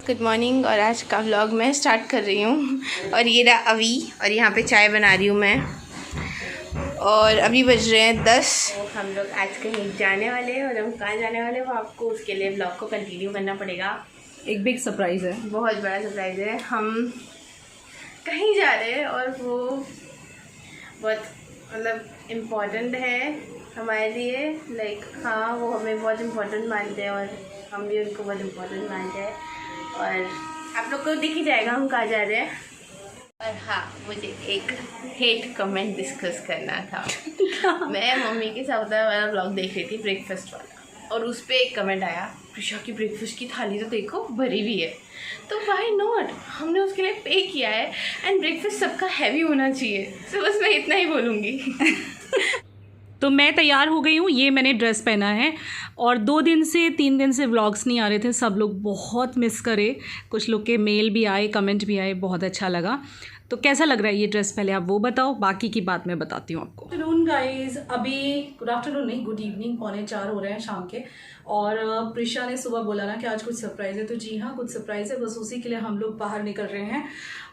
Good morning. और आज का व्लॉग मैं स्टार्ट कर रही हूँ। और ये रहा अवी, और यहाँ पे चाय बना रही हूँ मैं। और अभी बज रहे हैं 10। हम लोग आज कहीं जाने वाले हैं, और हम कहाँ जाने वाले हैं वो आपको उसके लिए व्लॉग को कंटिन्यू करना पड़ेगा। एक बिग सरप्राइज़ है, बहुत बड़ा सरप्राइज़ है। हम कहीं जा रहे हैं और वो बहुत मतलब इम्पॉर्टेंट है हमारे लिए। लाइक हाँ, वो हमें बहुत इम्पोर्टेंट मानते हैं और हम भी उनको बहुत इम्पोर्टेंट मानते हैं। और आप लोग को दिख ही जाएगा हम कहाँ जा रहे हैं। और हाँ, मुझे एक हेट कमेंट डिस्कस करना था। मैं मम्मी के साथ वाला व्लॉग देख रही थी, ब्रेकफास्ट वाला, और उस पर एक कमेंट आया, प्रिशा की ब्रेकफास्ट की थाली तो देखो भरी हुई है। तो व्हाई नॉट, हमने उसके लिए पे किया है एंड ब्रेकफास्ट सबका हैवी होना चाहिए। तो बस मैं इतना ही बोलूँगी। तो मैं तैयार हो गई हूँ। ये मैंने ड्रेस पहना है और 3 दिन से व्लॉग्स नहीं आ रहे थे। सब लोग बहुत मिस करे, कुछ लोग के मेल भी आए, कमेंट भी आए, बहुत अच्छा लगा। तो कैसा लग रहा है ये ड्रेस, पहले आप वो बताओ, बाकी की बात मैं बताती हूँ आपको। गुड आफ्टरनून गाइज, अभी गुड आफ्टरनून नहीं, गुड इवनिंग, 3:45 हो रहे हैं शाम के। और प्रिशा ने सुबह बोला ना कि आज कुछ सरप्राइज़ है, तो जी हाँ कुछ सरप्राइज़ है, बस उसी के लिए हम लोग बाहर निकल रहे हैं।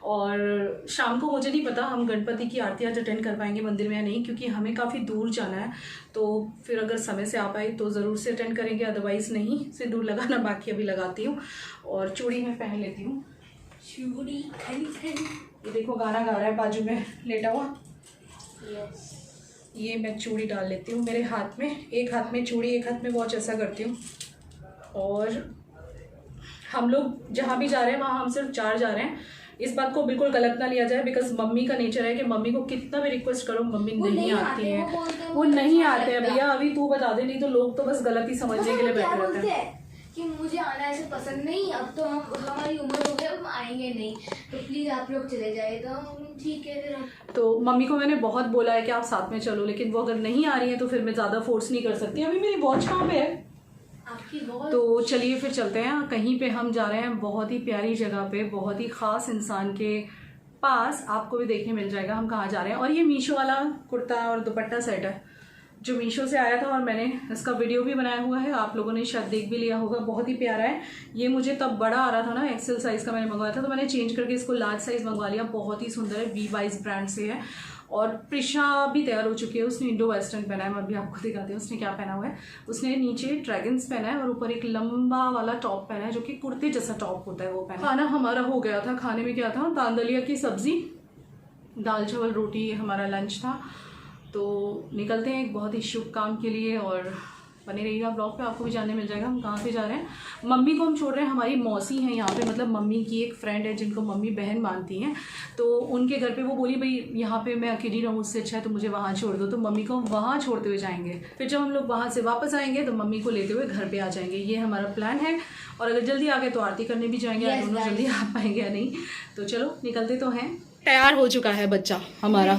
और शाम को मुझे नहीं पता हम गणपति की आरती आज अटेंड कर पाएंगे मंदिर में या नहीं, क्योंकि हमें काफ़ी दूर जाना है। तो फिर अगर समय से आ पाई तो ज़रूर से अटेंड करेंगे, अदरवाइज़ नहीं। सिंदूर लगाना बाकी अभी लगाती हूँ। और चूड़ी मैं पहन लेती हूँ। चूड़ी ये देखो गाना गा रहा है बाजू में लेटा हुआ। ये मैं चूड़ी डाल लेती हूँ मेरे हाथ में, एक हाथ में चूड़ी, एक हाथ में वॉच, ऐसा करती हूँ। और हम लोग जहाँ भी जा रहे हैं वहाँ हम सिर्फ 4 जा रहे हैं। इस बात को बिल्कुल गलत ना लिया जाए, बिकॉज मम्मी का नेचर है कि मम्मी को कितना भी रिक्वेस्ट करो मम्मी नहीं आती है, वो नहीं आते हैं। भैया अभी तू बता दे, नहीं तो लोग तो बस गलत ही समझने के लिए बैठे रहते हैं कि मुझे आना ऐसे पसंद नहीं। अब तो हमारी उम्र हो गई, अब हम आएंगे नहीं, तो प्लीज आप लोग चले जाइए। तो ठीक है फिर। तो मम्मी को मैंने बहुत बोला है कि आप साथ में चलो, लेकिन वो अगर नहीं आ रही है तो फिर मैं ज़्यादा फोर्स नहीं कर सकती। अभी मेरी वॉच कहाँ पे है आपकी वॉच? तो चलिए फिर चलते हैं। कहीं पे हम जा रहे हैं बहुत ही प्यारी जगह पे, बहुत ही ख़ास इंसान के पास। आपको भी देखने मिल जाएगा हम कहाँ जा रहे हैं। और ये मीशो वाला कुर्ता और दुपट्टा सेट है जो मीशो से आया था, और मैंने इसका वीडियो भी बनाया हुआ है, आप लोगों ने शायद देख भी लिया होगा। बहुत ही प्यारा है। ये मुझे तब बड़ा आ रहा था ना, एक्सेल साइज़ का मैंने मंगवाया था, तो मैंने चेंज करके इसको लार्ज साइज़ मंगवा लिया। बहुत ही सुंदर है, V-Wise ब्रांड से है। और प्रिशा भी तैयार हो चुकी है, उसने इंडो वेस्टर्न पहना है। मैं अभी आपको दिखाती हूँ उसने क्या पहना हुआ है। उसने नीचे ड्रैगन्स पहना है और ऊपर एक लंबा वाला टॉप पहना है, जो कि कुर्ते जैसा टॉप होता है, वो पहना। खाना हमारा हो गया था। खाने में क्या था, तांदलिया की सब्जी, दाल चावल रोटी हमारा लंच था। तो निकलते हैं एक बहुत ही शुभ काम के लिए, और बने रहिएगा ब्लॉग पे, आपको भी जानने मिल जाएगा हम कहाँ पे जा रहे हैं। मम्मी को हम छोड़ रहे हैं, हमारी मौसी हैं यहाँ पे, मतलब मम्मी की एक फ्रेंड है जिनको मम्मी बहन मानती हैं, तो उनके घर पे। वो बोली भाई यहाँ पे मैं अकेली रहूँ, उससे अच्छा है तो मुझे वहाँ छोड़ दो। तो मम्मी को हम वहाँ छोड़ते हुए जाएंगे। फिर जब हम लोग वहाँ से वापस आएंगे तो मम्मी को लेते हुए घर पर आ जाएंगे। ये हमारा प्लान है। और अगर जल्दी आ गए तो आरती करने भी जाएंगे। दोनों जल्दी आ पाएंगे या नहीं, तो चलो निकलते तो हैं। तैयार हो चुका है बच्चा हमारा,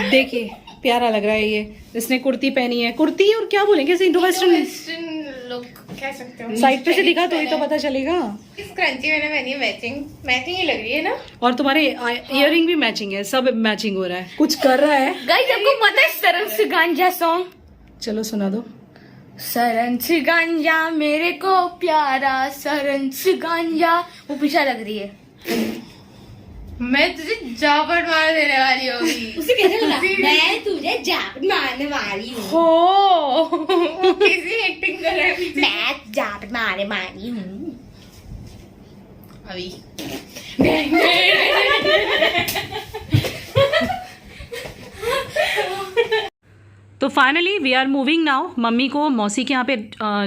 देखिए प्यारा लग रहा है ये। इसने कुर्ती पहनी है, कुर्ती और क्या बोलेंगे, इंडो वेस्टर्न लोग कह सकते हो। साइड पे से दिखा तो ही तो पता चलेगा। इस क्रंची मैंने पहनी है, मैचिंग ही लग रही है ना। और तुम्हारे इयररिंग भी मैचिंग है, सब मैचिंग हो रहा है। कुछ कर रहा है गाइस, आपको पता है सरन से गांजा सॉन्ग? चलो सुना दो। सरन से गांजा मेरे को प्यारा, सरन से गांजा, वो पीछा लग रही है। मैं तुझे जापट मार देने वाली होगी। उसे कैसे लगा? मैं तुझे जापट मारने वाली हूँ। हो कैसी एक्टिंग कर रहा है पीछे? मैं जापट मारने वाली हूँ अभी। तो finally we are moving now. Mummy को मौसी के यहाँ पे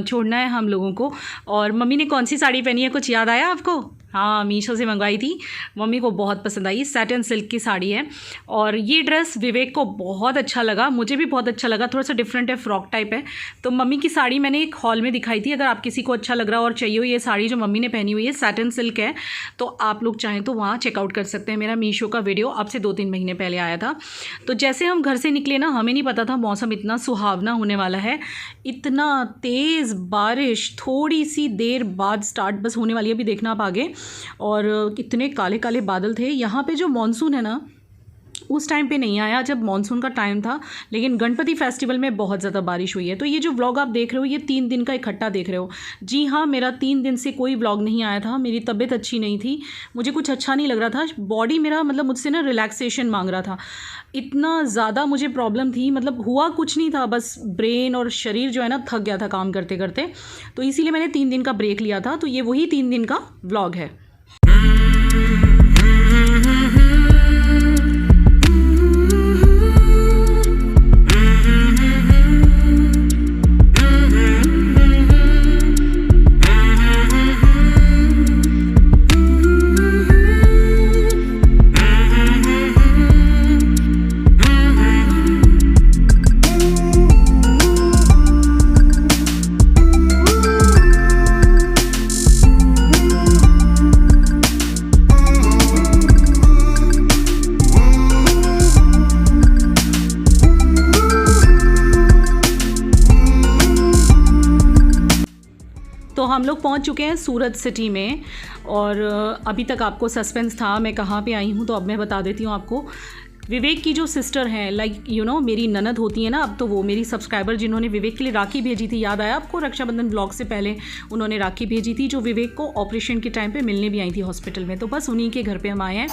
छोड़ना है हम लोगों को। और मम्मी ने कौन सी साड़ी पहनी है, कुछ याद आया आपको? हाँ, मीशो से मंगवाई थी, मम्मी को बहुत पसंद आई। सैटिन सिल्क की साड़ी है। और ये ड्रेस विवेक को बहुत अच्छा लगा, मुझे भी बहुत अच्छा लगा। थोड़ा सा डिफरेंट है, फ्रॉक टाइप है। तो मम्मी की साड़ी मैंने एक हॉल में दिखाई थी। अगर आप किसी को अच्छा लग रहा हो और चाहिए हो ये साड़ी जो मम्मी ने पहनी हुई है, सैटिन सिल्क है, तो आप लोग चाहें तो वहाँ चेकआउट कर सकते हैं। मेरा मीशो का वीडियो अब से 2-3 महीने पहले आया था। तो जैसे हम घर से निकले ना, हमें नहीं पता था मौसम इतना सुहावना होने वाला है। इतना तेज़ बारिश थोड़ी सी देर बाद स्टार्ट बस होने वाली है, अभी देखना आप आगे। और कितने काले काले बादल थे। यहाँ पे जो मॉनसून है ना, उस टाइम पे नहीं आया जब मॉनसून का टाइम था, लेकिन गणपति फेस्टिवल में बहुत ज़्यादा बारिश हुई है। तो ये जो व्लॉग आप देख रहे हो ये 3 दिन का इकट्ठा देख रहे हो। जी हाँ, मेरा 3 दिन से कोई व्लॉग नहीं आया था। मेरी तबीयत अच्छी नहीं थी, मुझे कुछ अच्छा नहीं लग रहा था, बॉडी मेरा मतलब मुझसे ना रिलैक्सेशन मांग रहा था। इतना ज़्यादा मुझे प्रॉब्लम थी, मतलब हुआ कुछ नहीं था, बस ब्रेन और शरीर जो है ना थक गया था काम करते करते। तो इसीलिए मैंने 3 दिन का ब्रेक लिया था। तो ये वही 3 दिन का व्लॉग है। तो हम लोग पहुंच चुके हैं सूरत सिटी में, और अभी तक आपको सस्पेंस था मैं कहाँ पे आई हूँ, तो अब मैं बता देती हूँ आपको। विवेक की जो सिस्टर हैं, लाइक यू नो मेरी ननद होती है ना, अब तो वो मेरी सब्सक्राइबर जिन्होंने विवेक के लिए राखी भेजी थी, याद आया आपको? रक्षाबंधन ब्लॉग से पहले उन्होंने राखी भेजी थी, जो विवेक को ऑपरेशन के टाइम पे मिलने भी आई थी हॉस्पिटल में। तो बस उन्हीं के घर पे हम आए हैं।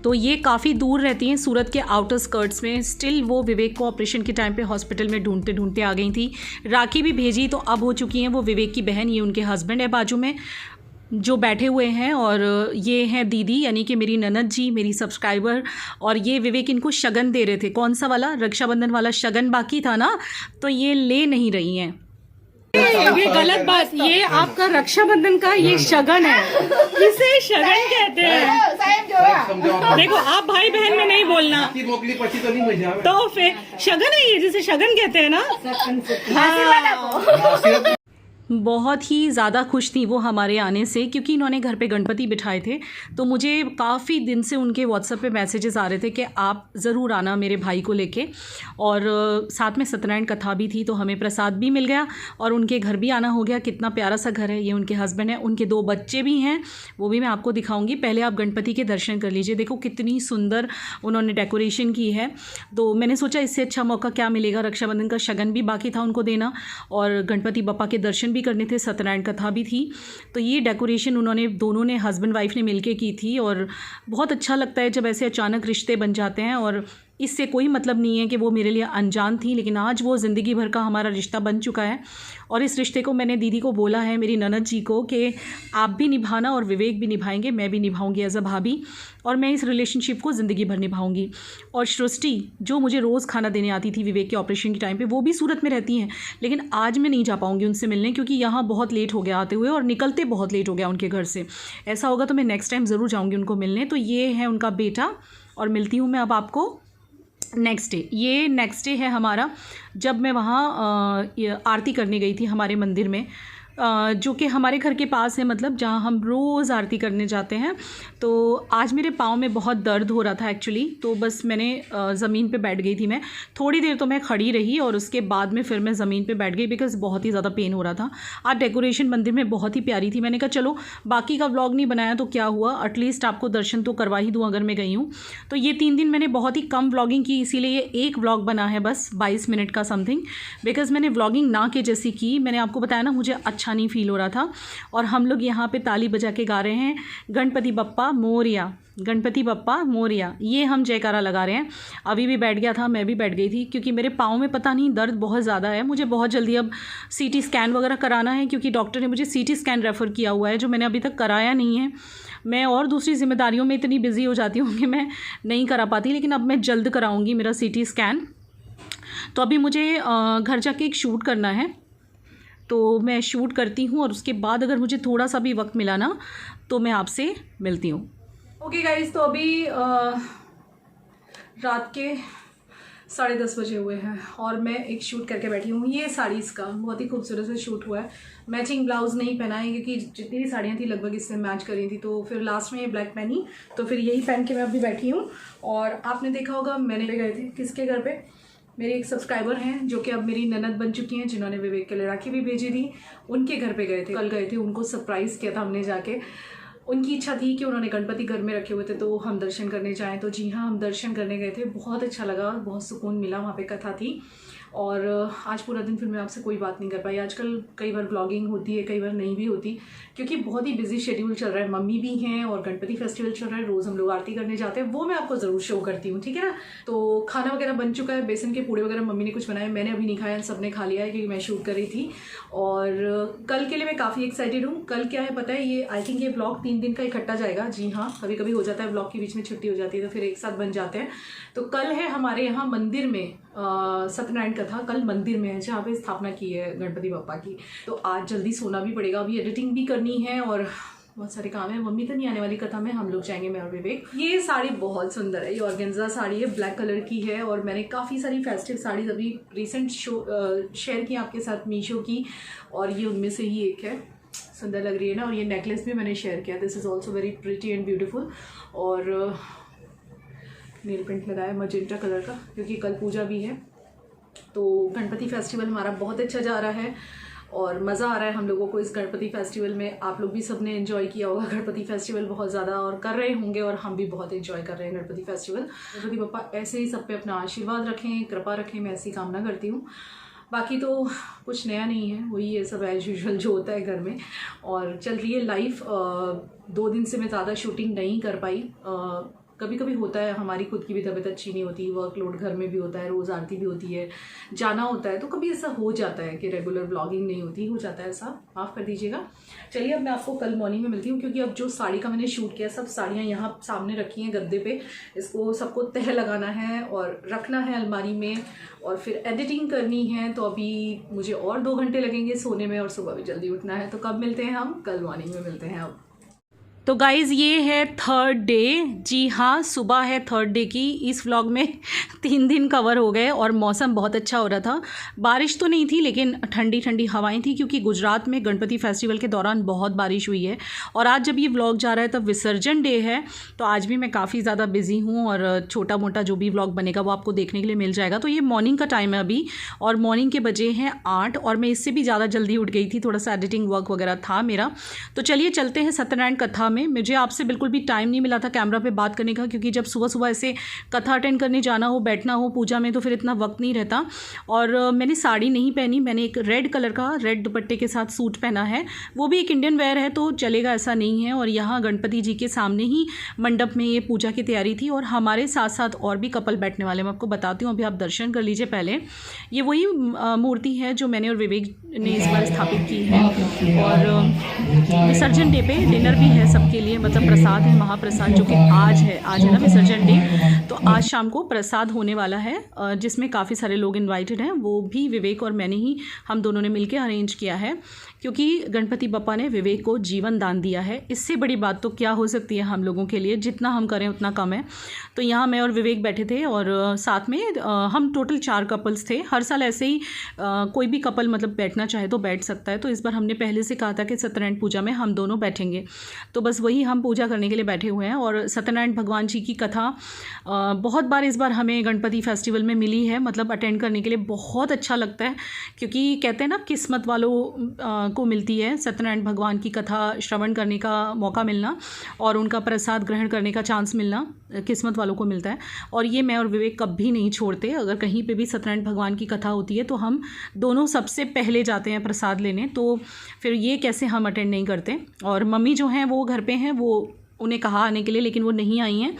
तो ये काफ़ी दूर रहती हैं, सूरत के आउटर स्कर्ट्स में। स्टिल वो विवेक को ऑपरेशन के टाइम पे हॉस्पिटल में ढूंढते ढूंढते आ गई थी। राखी भी भेजी तो अब हो चुकी हैं वो विवेक की बहन, ये उनके हस्बैंड है बाजू में जो बैठे हुए हैं, और ये हैं दीदी यानी कि मेरी ननद जी, मेरी सब्सक्राइबर। और ये विवेक इनको शगन दे रहे थे, कौन सा वाला, रक्षाबंधन वाला शगन बाकी था ना, तो ये ले नहीं रही हैं। ये गलत बात, ये आपका रक्षाबंधन का ये शगन है, इसे शगन कहते हैं। देखो आप भाई बहन में नहीं बोलना, तो फिर शगन है ये, जिसे शगन कहते हैं ना। हाँ। बहुत ही ज़्यादा खुश थी वो हमारे आने से, क्योंकि इन्होंने घर पे गणपति बिठाए थे। तो मुझे काफ़ी दिन से उनके व्हाट्सएप पे मैसेजेस आ रहे थे कि आप ज़रूर आना मेरे भाई को लेके, और साथ में सत्यनारायण कथा भी थी, तो हमें प्रसाद भी मिल गया और उनके घर भी आना हो गया। कितना प्यारा सा घर है, ये उनके हस्बैंड है, उनके 2 बच्चे भी हैं, वो भी मैं आपको दिखाऊँगी। पहले आप गणपति के दर्शन कर लीजिए, देखो कितनी सुंदर उन्होंने डेकोरेशन की है। तो मैंने सोचा इससे अच्छा मौका क्या मिलेगा, रक्षाबंधन का शगन भी बाकी था उनको देना, और गणपति बप्पा के दर्शन करने थे, सत्यनारायण कथा भी थी। तो ये डेकोरेशन उन्होंने दोनों ने हस्बैंड वाइफ ने मिलके की थी, और बहुत अच्छा लगता है जब ऐसे अचानक रिश्ते बन जाते हैं। और इससे कोई मतलब नहीं है कि वो मेरे लिए अनजान थी, लेकिन आज वो ज़िंदगी भर का हमारा रिश्ता बन चुका है। और इस रिश्ते को मैंने दीदी को बोला है, मेरी ननद जी को, कि आप भी निभाना और विवेक भी निभाएंगे, मैं भी निभाऊंगी एज अ भाभी, और मैं इस रिलेशनशिप को ज़िंदगी भर निभाऊंगी। और सृष्टि जो मुझे रोज़ खाना देने आती थी विवेक के ऑपरेशन के टाइम पे, वो भी सूरत में रहती हैं, लेकिन आज मैं नहीं जा पाऊँगी उनसे मिलने, क्योंकि यहाँ बहुत लेट हो गया आते हुए, और निकलते बहुत लेट हो गया उनके घर से। ऐसा होगा तो मैं नेक्स्ट टाइम ज़रूर जाऊँगी उनको मिलने। तो ये है उनका बेटा, और मिलती हूँ मैं अब आपको नेक्स्ट डे। ये नेक्स्ट डे है हमारा, जब मैं वहाँ आरती करने गई थी हमारे मंदिर में, जो कि हमारे घर के पास है, मतलब जहाँ हम रोज़ आरती करने जाते हैं। तो आज मेरे पाँव में बहुत दर्द हो रहा था एक्चुअली, तो बस मैंने ज़मीन पे बैठ गई थी। मैं थोड़ी देर तो मैं खड़ी रही, और उसके बाद में फिर मैं ज़मीन पे बैठ गई, बिकॉज़ बहुत ही ज़्यादा पेन हो रहा था। आज डेकोरेशन मंदिर में बहुत ही प्यारी थी। मैंने कहा चलो बाकी का व्लॉग नहीं बनाया तो क्या हुआ, एटलीस्ट आपको दर्शन तो करवा ही दूँ अगर मैं गई हूँ। तो ये 3 दिन मैंने बहुत ही कम व्लॉगिंग की, इसीलिए ये एक व्लॉग बना है बस 22 मिनट का समथिंग, बिकॉज़ मैंने व्लॉगिंग ना के जैसी की। मैंने आपको बताया ना मुझे अच्छा नहीं फील हो रहा था, और हम लोग यहाँ पे ताली बजा के गा रहे हैं गणपति बप्पा मोरिया, गणपति बप्पा मोरिया, ये हम जयकारा लगा रहे हैं। अभी भी बैठ गया था, मैं भी बैठ गई थी, क्योंकि मेरे पाँव में पता नहीं दर्द बहुत ज़्यादा है। मुझे बहुत जल्दी अब सीटी स्कैन वगैरह कराना है, क्योंकि डॉक्टर ने मुझे सीटी स्कैन रेफ़र किया हुआ है, जो मैंने अभी तक कराया नहीं है। मैं और दूसरी जिम्मेदारियों में इतनी बिजी हो जाती हूँ कि मैं नहीं करा पाती, लेकिन अब मैं जल्द कराऊँगी मेरा सीटी स्कैन। तो अभी मुझे घर जाके एक शूट करना है, तो मैं शूट करती हूँ, और उसके बाद अगर मुझे थोड़ा सा भी वक्त मिला ना तो मैं आपसे मिलती हूँ। ओके गाइज़, तो अभी रात के 10:30 बजे हुए हैं और मैं एक शूट करके बैठी हूँ। ये साड़ी इसका बहुत ही खूबसूरत से शूट हुआ है। मैचिंग ब्लाउज़ नहीं पहना है क्योंकि जितनी भी साड़ियाँ थी लगभग इससे मैच करी थी, तो फिर लास्ट में ये ब्लैक पहनी, तो फिर यही पहन के मैं अभी बैठी हूँ। और आपने देखा होगा मैंने भी गए थे किसके घर पे, मेरी एक सब्सक्राइबर हैं जो कि अब मेरी ननद बन चुकी हैं, जिन्होंने विवेक के लिए राखी भी भेजी थी, उनके घर पे गए थे। कल गए थे, उनको सरप्राइज़ किया था हमने जाके। उनकी इच्छा थी कि उन्होंने गणपति घर में रखे हुए थे तो हम दर्शन करने जाएं, तो जी हाँ हम दर्शन करने गए थे। बहुत अच्छा लगा, बहुत सुकून मिला, वहाँ पे कथा थी। और आज पूरा दिन फिर मैं आपसे कोई बात नहीं कर पाई। आजकल कई बार व्लॉगिंग होती है, कई बार नहीं भी होती, क्योंकि बहुत ही बिजी शेड्यूल चल रहा है। मम्मी भी हैं और गणपति फेस्टिवल चल रहा है, रोज़ हम लोग आरती करने जाते हैं, वो मैं आपको ज़रूर शो करती हूँ, ठीक है ना। तो खाना वगैरह बन चुका है, बेसन के पूड़े वगैरह मम्मी ने कुछ बनाए, मैंने अभी नहीं खाया, सब ने खा लिया है क्योंकि मैं शूट कर रही थी। और कल के लिए मैं काफ़ी एक्साइटेड हूँ। कल क्या है पता है, ये आई थिंक ये ब्लॉग 3 दिन का इकट्ठा जाएगा। जी हाँ, कभी कभी हो जाता है ब्लॉग के बीच में छुट्टी हो जाती है तो फिर एक साथ बन जाते हैं। तो कल है हमारे यहाँ मंदिर में सत्यनारायण कथा, कल मंदिर में है जहाँ पे स्थापना की है गणपति बप्पा की। तो आज जल्दी सोना भी पड़ेगा, अभी एडिटिंग भी करनी है और बहुत सारे काम है। मम्मी तो नहीं आने वाली कथा में, हम लोग जाएंगे मैं और विवेक। ये साड़ी बहुत सुंदर है, ये ऑर्गेन्जा साड़ी है, ब्लैक कलर की है। और मैंने काफ़ी सारी फेस्टिव साड़ीज अभी रिसेंट शेयर की आपके साथ मीशो की, और ये उनमें से ही एक है। सुंदर लग रही है ना। और ये नेकलेस भी मैंने शेयर किया, this is also very pretty and beautiful. और नेल पेंट लगाया मजेंटा कलर का क्योंकि कल पूजा भी है। तो गणपति फेस्टिवल हमारा बहुत अच्छा जा रहा है और मज़ा आ रहा है हम लोगों को इस गणपति फेस्टिवल में। आप लोग भी सबने एंजॉय किया होगा गणपति फेस्टिवल बहुत ज़्यादा, और कर रहे होंगे, और हम भी बहुत एंजॉय कर रहे हैं गणपति फेस्टिवल। गणपति बप्पा ऐसे ही सब पे अपना आशीर्वाद रखें, कृपा रखें, मैं ऐसी कामना करती हूँ। बाकी तो कुछ नया नहीं है, वही है सब एज यूजुअल जो होता है घर में। और चल रही है लाइफ। 2 दिन से मैं ज़्यादा शूटिंग नहीं कर पाई। कभी कभी होता है, हमारी खुद की भी तबीयत अच्छी नहीं होती, वर्कलोड घर में भी होता है, रोज़ आरती भी होती है, जाना होता है, तो कभी ऐसा हो जाता है कि रेगुलर ब्लॉगिंग नहीं होती, हो जाता है ऐसा, माफ़ कर दीजिएगा। चलिए अब मैं आपको कल मॉर्निंग में मिलती हूँ, क्योंकि अब जो साड़ी का मैंने शूट किया, सब साड़ियाँ यहाँ सामने रखी हैं गद्दे पे, इसको सबको तह लगाना है और रखना है अलमारी में, और फिर एडिटिंग करनी है। तो अभी मुझे और 2 घंटे लगेंगे सोने में, और सुबह भी जल्दी उठना है। तो कब मिलते हैं हम? कल मॉर्निंग में मिलते हैं। अब तो गाइज़ ये है 3rd डे। जी हाँ, सुबह है 3rd डे की। इस व्लॉग में 3 दिन कवर हो गए और मौसम बहुत अच्छा हो रहा था। बारिश तो नहीं थी लेकिन ठंडी ठंडी हवाएं थी, क्योंकि गुजरात में गणपति फेस्टिवल के दौरान बहुत बारिश हुई है। और आज जब ये व्लॉग जा रहा है तब विसर्जन डे है, तो आज भी मैं काफ़ी ज़्यादा बिजी हूँ और छोटा मोटा जो भी व्लॉग बनेगा वो आपको देखने के लिए मिल जाएगा। तो ये मॉर्निंग का टाइम है अभी, और मॉर्निंग के बजे हैं 8, और मैं इससे भी ज़्यादा जल्दी उठ गई थी, थोड़ा सा एडिटिंग वर्क वगैरह था मेरा। तो चलिए चलते हैं सत्यनारायण कथा में। मुझे आपसे बिल्कुल भी टाइम नहीं मिला था कैमरा पे बात करने का, क्योंकि जब सुबह सुबह ऐसे कथा अटेंड करने जाना हो, बैठना हो पूजा में, तो फिर इतना वक्त नहीं रहता। और मैंने साड़ी नहीं पहनी, मैंने एक रेड कलर का रेड दुपट्टे के साथ सूट पहना है, वो भी एक इंडियन वेयर है तो चलेगा, ऐसा नहीं है। और यहाँ गणपति जी के सामने ही मंडप में ये पूजा की तैयारी थी, और हमारे साथ साथ और भी कपल बैठने वाले, मैं आपको बताती हूँ। अभी आप दर्शन कर लीजिए पहले। ये वही मूर्ति है जो मैंने और विवेक ने इस बार स्थापित की है। और विसर्जन डे पे डिनर भी है सबके लिए, मतलब प्रसाद है, महाप्रसाद, जो कि आज है ना विसर्जन डे। तो आज शाम को प्रसाद होने वाला है, जिसमें काफ़ी सारे लोग इनवाइटेड हैं। वो भी विवेक और मैंने ही, हम दोनों ने मिलकर अरेंज किया है, क्योंकि गणपति बप्पा ने विवेक को जीवन दान दिया है। इससे बड़ी बात तो क्या हो सकती है हम लोगों के लिए, जितना हम करें उतना कम है। तो यहाँ मैं और विवेक बैठे थे, और साथ में हम टोटल 4 कपल्स थे। हर साल ऐसे ही कोई भी कपल मतलब बैठना चाहे तो बैठ सकता है। तो इस बार हमने पहले से कहा था कि सत्यनारायण पूजा में हम दोनों बैठेंगे, तो बस वही हम पूजा करने के लिए बैठे हुए हैं। और सत्यनारायण भगवान जी की कथा बहुत बार इस बार हमें गणपति फेस्टिवल में मिली है, मतलब अटेंड करने के लिए बहुत अच्छा लगता है, क्योंकि कहते हैं ना किस्मत वालों को मिलती है सत्यनारायण भगवान की कथा श्रवण करने का मौका मिलना, और उनका प्रसाद ग्रहण करने का चांस मिलना किस्मत वालों को मिलता है। और ये मैं और विवेक कभी नहीं छोड़ते, अगर कहीं पे भी सत्यनारायण भगवान की कथा होती है तो हम दोनों सबसे पहले जाते हैं प्रसाद लेने। तो फिर ये कैसे हम अटेंड नहीं करते। और मम्मी जो हैं वो घर पे हैं, वो उन्हें कहा आने के लिए लेकिन वो नहीं आई हैं।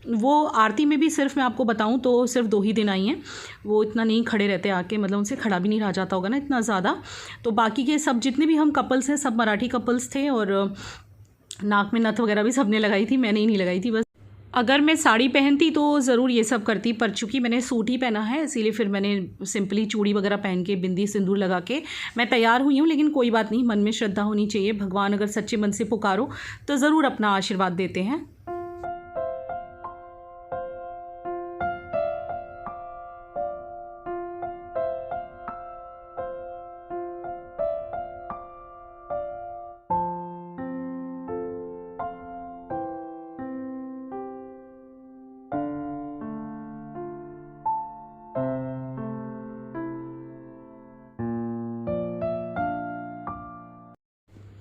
वो आरती में भी सिर्फ मैं आपको बताऊं तो सिर्फ 2 ही दिन आई हैं, वो इतना नहीं खड़े रहते आके, मतलब उनसे खड़ा भी नहीं रहा जाता होगा ना इतना ज़्यादा। तो बाकी के सब जितने भी हम कपल्स हैं सब मराठी कपल्स थे, और नाक में नथ वगैरह भी सबने लगाई थी, मैंने ही नहीं लगाई थी। बस अगर मैं साड़ी पहनती तो ज़रूर ये सब करती, पर चूँकि मैंने सूट ही पहना है इसीलिए फिर मैंने सिंपली चूड़ी वगैरह पहन के बिंदी सिंदूर लगा के मैं तैयार हुई हूँ। लेकिन कोई बात नहीं, मन में श्रद्धा होनी चाहिए। भगवान अगर सच्चे मन से पुकारो तो ज़रूर अपना आशीर्वाद देते हैं।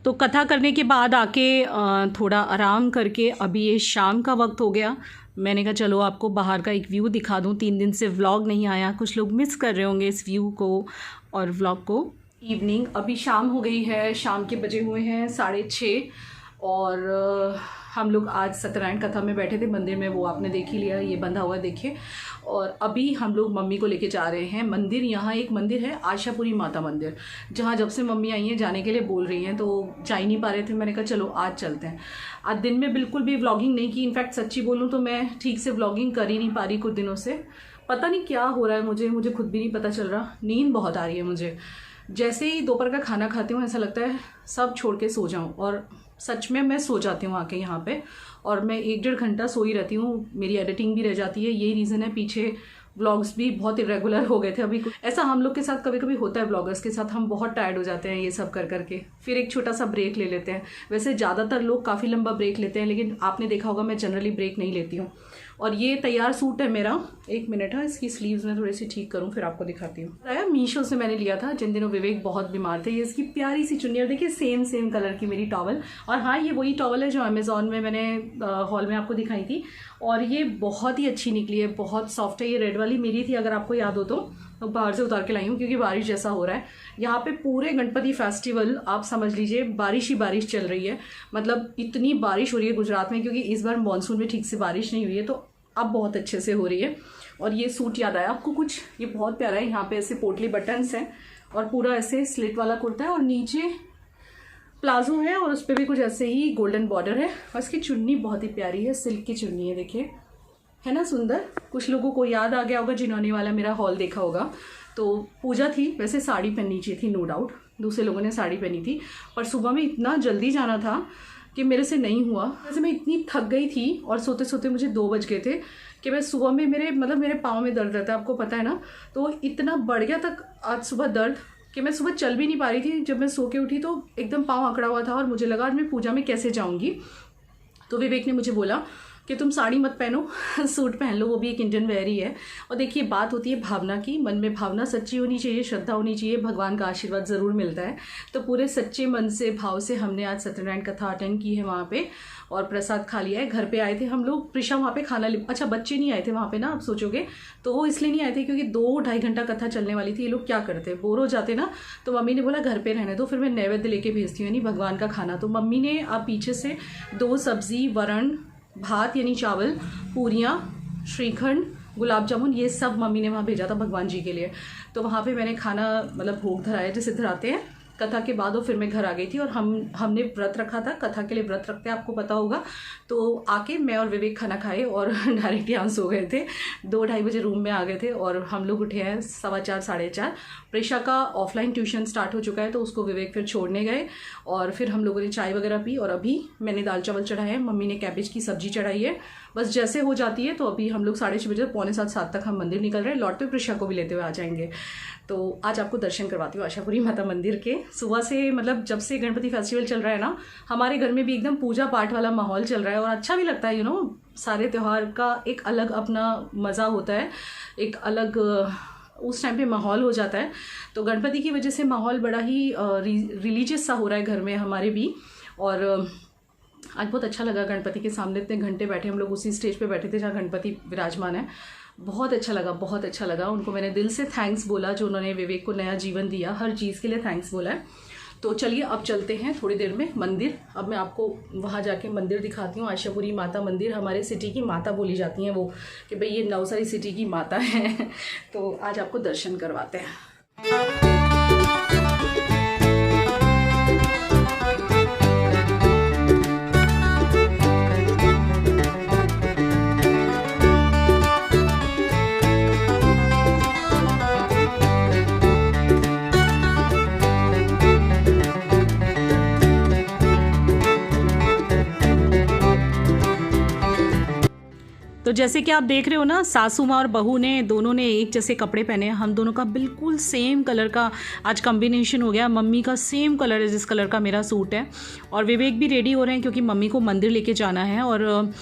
तो कथा करने के बाद आके थोड़ा आराम करके अभी ये शाम का वक्त हो गया। मैंने कहा चलो आपको बाहर का एक व्यू दिखा दूँ। 3 दिन से व्लॉग नहीं आया, कुछ लोग मिस कर रहे होंगे इस व्यू को और व्लॉग को। इवनिंग अभी शाम हो गई है, शाम के बजे हुए हैं 6:30 और हम लोग आज सत्यनारायण कथा में बैठे थे मंदिर में, वो आपने देख ही लिया, ये बंधा हुआ देखिए। और अभी हम लोग मम्मी को लेके जा रहे हैं मंदिर। यहाँ एक मंदिर है आशापुरी माता मंदिर, जहाँ जब से मम्मी आई हैं जाने के लिए बोल रही हैं, तो जा ही नहीं पा रहे थे। मैंने कहा चलो आज चलते हैं। आज दिन में बिल्कुल भी व्लॉगिंग नहीं की, इनफैक्ट सच्ची बोलूँ तो मैं ठीक से व्लॉगिंग कर ही नहीं पा रही कुछ दिनों से। पता नहीं क्या हो रहा है मुझे खुद भी नहीं पता चल रहा। नींद बहुत आ रही है मुझे। जैसे ही दोपहर का खाना खाती हूँ ऐसा लगता है सब छोड़ के सो जाऊँ, और सच में मैं सो जाती हूँ आके यहाँ पे, और मैं 1-1.5 घंटा सोई रहती हूँ। मेरी एडिटिंग भी रह जाती है, यही रीज़न है। पीछे व्लॉग्स भी बहुत इरेगुलर हो गए थे। अभी ऐसा हम लोग के साथ कभी कभी होता है, व्लॉगर्स के साथ हम बहुत टायर्ड हो जाते हैं ये सब कर करके, फिर एक छोटा सा ब्रेक ले लेते हैं। वैसे ज़्यादातर लोग काफ़ी लंबा ब्रेक लेते हैं, लेकिन आपने देखा होगा मैं जनरली ब्रेक नहीं लेती हूँ। और ये तैयार सूट है मेरा। 1 मिनट है, इसकी स्लीव्स में थोड़ी सी ठीक करूँ फिर आपको दिखाती हूँ। मीशो से मैंने लिया था जिन दिनों विवेक बहुत बीमार थे। ये इसकी प्यारी सी चुन्नी, और देखिए सेम कलर की मेरी टॉवल। और हाँ, ये वही टॉवल है जो अमेज़ॉन में मैंने हॉल में आपको दिखाई थी, और ये बहुत ही अच्छी निकली है, बहुत सॉफ्ट है। ये रेड वाली मेरी थी अगर आपको याद हो तो बाहर से उतार के लाई हूँ क्योंकि बारिश जैसा हो रहा है यहाँ पे। पूरे गणपति फेस्टिवल आप समझ लीजिए बारिश ही बारिश चल रही है। मतलब इतनी बारिश हो रही है गुजरात में, क्योंकि इस बार मानसून में ठीक से बारिश नहीं हुई है, तो अब बहुत अच्छे से हो रही है। और ये सूट याद आया आपको कुछ, ये बहुत प्यारा है। यहाँ पे ऐसे पोटली बटन्स हैं और पूरा ऐसे स्लिट वाला कुर्ता है, और नीचे प्लाजो है और उस पर भी कुछ ऐसे ही गोल्डन बॉर्डर है। और इसकी चुन्नी बहुत ही प्यारी है, सिल्क की चुन्नी है, देखिए है ना सुंदर। कुछ लोगों को याद आ गया होगा जिन्होंने वाला मेरा हॉल देखा होगा। तो पूजा थी, वैसे साड़ी पहननी चाहिए थी नो डाउट, दूसरे लोगों ने साड़ी पहनी थी, पर सुबह में इतना जल्दी जाना था कि मेरे से नहीं हुआ। वैसे मैं इतनी थक गई थी और सोते सोते मुझे 2 बज गए थे कि मैं सुबह में मेरे पाँव में दर्द रहता है, आपको पता है ना। तो इतना बढ़ गया तक आज सुबह दर्द कि मैं सुबह चल भी नहीं पा रही थी। जब मैं सो के उठी तो एकदम पाँव अकड़ा हुआ था और मुझे लगा आज मैं पूजा में कैसे जाऊँगी। तो विवेक ने मुझे बोला कि तुम साड़ी मत पहनो, सूट पहन लो, वो भी एक इंडियन वेयर ही है। और देखिए बात होती है भावना की, मन में भावना सच्ची होनी चाहिए, श्रद्धा होनी चाहिए, भगवान का आशीर्वाद ज़रूर मिलता है। तो पूरे सच्चे मन से भाव से हमने आज सत्यनारायण कथा अटेंड की है वहाँ पे, और प्रसाद खा लिया है। घर पे आए थे हम लोग, प्रिशा वहाँ पे खाना अच्छा बच्चे नहीं आए थे वहाँ पे ना, आप सोचोगे तो वो इसलिए नहीं आए थे क्योंकि 2-2.5 घंटा कथा चलने वाली थी। ये लोग क्या करते, बोर हो जाते ना, तो मम्मी ने बोला घर पे रहने दो, फिर मैं नैवेद्य लेके भेजती हूँ, यानी भगवान का खाना। तो मम्मी ने आप पीछे से 2 सब्जी, वरण, भात यानी चावल, पूरियाँ, श्रीखंड, गुलाब जामुन, ये सब मम्मी ने वहाँ भेजा था भगवान जी के लिए। तो वहाँ पे मैंने खाना मतलब भोग धराया जैसे धराते हैं कथा के बाद, और फिर मैं घर आ गई थी। और हमने व्रत रखा था, कथा के लिए व्रत रखते हैं आपको पता होगा। तो आके मैं और विवेक खाना खाए और डायरेक्ट यहाँ सो गए थे। 2-2:30 बजे रूम में आ गए थे और हम लोग उठे हैं 4:15 4:30। प्रेशा का ऑफलाइन ट्यूशन स्टार्ट हो चुका है, तो उसको विवेक फिर छोड़ने गए, और फिर हम लोगों ने चाय वगैरह पी। और अभी मैंने दाल चावल चढ़ाए हैं, मम्मी ने कैबेज की सब्जी चढ़ाई है। बस जैसे हो जाती है तो अभी हम लोग 6:30 बजे 6:45-7 तक हम मंदिर निकल रहे हैं। लौटते प्रेशा को भी लेते हुए आ जाएंगे। तो आज आपको दर्शन करवाती हूँ आशापुरी माता मंदिर के। सुबह से मतलब जब से गणपति फेस्टिवल चल रहा है ना, हमारे घर में भी एकदम पूजा पाठ वाला माहौल चल रहा है, और अच्छा भी लगता है। सारे त्यौहार का एक अलग अपना मज़ा होता है, एक अलग उस टाइम पे माहौल हो जाता है। तो गणपति की वजह से माहौल बड़ा ही रिलीजियस सा हो रहा है घर में हमारे भी। और आज बहुत अच्छा लगा गणपति के सामने इतने घंटे बैठे, हम लोग उसी स्टेज पे बैठे थे जहाँ गणपति विराजमान है। बहुत अच्छा लगा, बहुत अच्छा लगा। उनको मैंने दिल से थैंक्स बोला जो उन्होंने विवेक को नया जीवन दिया, हर चीज़ के लिए थैंक्स बोला है। तो चलिए अब चलते हैं थोड़ी देर में मंदिर। अब मैं आपको वहाँ जाके मंदिर दिखाती हूँ। आशापुरी माता मंदिर हमारे सिटी की माता बोली जाती हैं वो, कि भाई ये नवसारी सिटी की माता है। तो आज आपको दर्शन करवाते हैं। तो जैसे कि आप देख रहे हो ना, सासू माँ और बहू ने दोनों ने एक जैसे कपड़े पहने हैं। हम दोनों का बिल्कुल सेम कलर का आज कॉम्बिनेशन हो गया। मम्मी का सेम कलर है जिस कलर का मेरा सूट है, और विवेक भी रेडी हो रहे हैं क्योंकि मम्मी को मंदिर लेके जाना है। और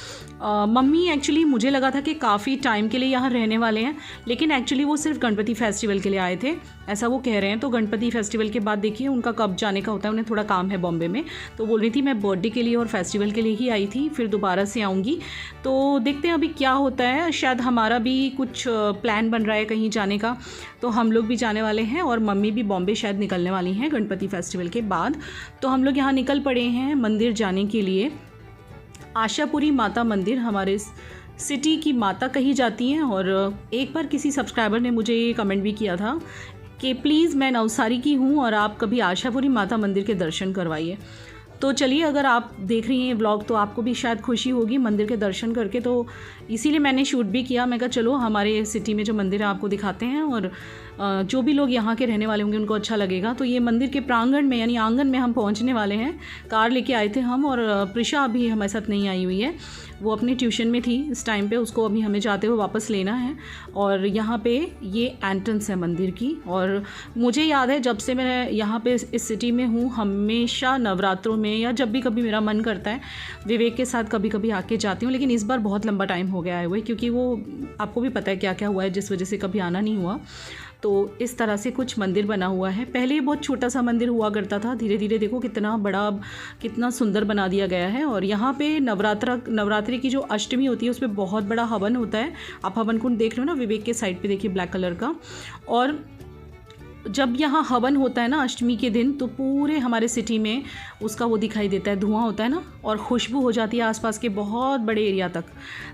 मम्मी एक्चुअली मुझे लगा था कि काफ़ी टाइम के लिए यहाँ रहने वाले हैं, लेकिन एक्चुअली वो सिर्फ गणपति फेस्टिवल के लिए आए थे। ऐसा वो कह रहे हैं। तो गणपति फेस्टिवल के बाद देखिए उनका कब जाने का होता है, उन्हें थोड़ा काम है बॉम्बे में। तो बोल रही थी मैं बर्थडे के लिए और फेस्टिवल के लिए ही आई थी, फिर दोबारा से आऊँगी। तो देखते हैं अभी क्या होता है। शायद हमारा भी कुछ प्लान बन रहा है कहीं जाने का, तो हम लोग भी जाने वाले हैं और मम्मी भी बॉम्बे शायद निकलने वाली हैं गणपति फेस्टिवल के बाद। तो हम लोग यहाँ निकल पड़े हैं मंदिर जाने के लिए। आशापुरी माता मंदिर हमारे सिटी की माता कही जाती हैं। और एक बार किसी सब्सक्राइबर ने मुझे ये कमेंट भी किया था कि प्लीज़ मैं नवसारी की हूँ और आप कभी आशापुरी माता मंदिर के दर्शन करवाइए। तो चलिए, अगर आप देख रही हैं व्लॉग तो आपको भी शायद खुशी होगी मंदिर के दर्शन करके, तो इसीलिए मैंने शूट भी किया। मैं कहा चलो हमारे सिटी में जो मंदिर है आपको दिखाते हैं और जो भी लोग यहाँ के रहने वाले होंगे उनको अच्छा लगेगा। तो ये मंदिर के प्रांगण में यानी आंगन में हम पहुँचने वाले हैं। कार लेके आए थे हम, और प्रिशा अभी हमारे साथ नहीं आई हुई है, वो अपनी ट्यूशन में थी इस टाइम पे, उसको अभी हमें जाते हुए वापस लेना है। और यहाँ पे ये एंट्रेंस है मंदिर की। और मुझे याद है जब से मैं यहाँ पे इस सिटी में हूँ, हमेशा नवरात्रों में या जब भी कभी मेरा मन करता है विवेक के साथ कभी कभी आके जाती हूँ। लेकिन इस बार बहुत लंबा टाइम हो गया है हुए, क्योंकि वो आपको भी पता है क्या क्या हुआ है जिस वजह से कभी आना नहीं हुआ। तो इस तरह से कुछ मंदिर बना हुआ है। पहले ये बहुत छोटा सा मंदिर हुआ करता था, धीरे धीरे देखो कितना बड़ा, कितना सुंदर बना दिया गया है। और यहाँ पे नवरात्रि की जो अष्टमी होती है उस पर बहुत बड़ा हवन होता है। आप हवन कुंड देख रहे हो ना विवेक के साइड पे, देखिए ब्लैक कलर का। और जब यहाँ हवन होता है ना अष्टमी के दिन, तो पूरे हमारे सिटी में उसका वो दिखाई देता है, धुआं होता है ना, और खुशबू हो जाती है आसपास के बहुत बड़े एरिया तक।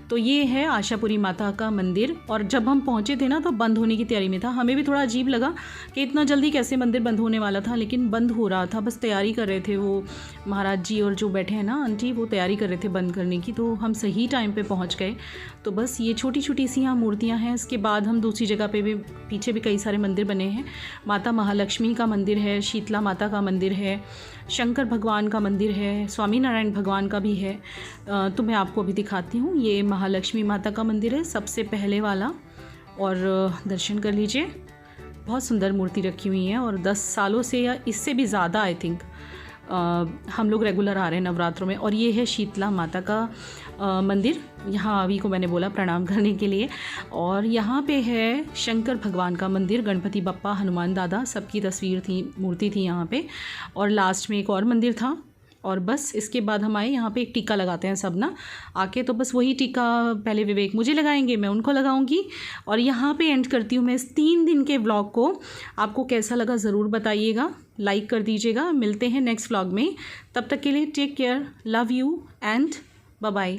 तो ये है आशापुरी माता का मंदिर। और जब हम पहुँचे थे ना तो बंद होने की तैयारी में था। हमें भी थोड़ा अजीब लगा कि इतना जल्दी कैसे मंदिर बंद होने वाला था, लेकिन बंद हो रहा था, बस तैयारी कर रहे थे वो महाराज जी और जो बैठे हैं ना आंटी, वो तैयारी कर रहे थे बंद करने की। तो हम सही टाइम पर पहुँच गए। तो बस ये छोटी छोटी सी यहाँ मूर्तियाँ हैं। इसके बाद हम दूसरी जगह पे भी, पीछे भी कई सारे मंदिर बने हैं। माता महालक्ष्मी का मंदिर है, शीतला माता का मंदिर है, शंकर भगवान का मंदिर है, स्वामी नारायण भगवान का भी है। तो मैं आपको अभी दिखाती हूँ। ये महालक्ष्मी माता का मंदिर है सबसे पहले वाला, और दर्शन कर लीजिए। बहुत सुंदर मूर्ति रखी हुई है, और 10 सालों से या इससे भी ज़्यादा आई थिंक हम लोग रेगुलर आ रहे हैं नवरात्रों में। और ये है शीतला माता का मंदिर। यहाँ अभी को मैंने बोला प्रणाम करने के लिए। और यहाँ पे है शंकर भगवान का मंदिर, गणपति बप्पा, हनुमान दादा, सबकी तस्वीर थी, मूर्ति थी यहाँ पे। और लास्ट में एक और मंदिर था। और बस इसके बाद हम आए यहाँ पे एक टीका लगाते हैं सब ना आके। तो बस वही टीका पहले विवेक मुझे लगाएंगे, मैं उनको लगाऊंगी। और यहाँ पे एंड करती हूँ मैं इस 3 दिन के व्लॉग को। आपको कैसा लगा ज़रूर बताइएगा, लाइक कर दीजिएगा। मिलते हैं नेक्स्ट व्लॉग में, तब तक के लिए take care, love you and bye bye.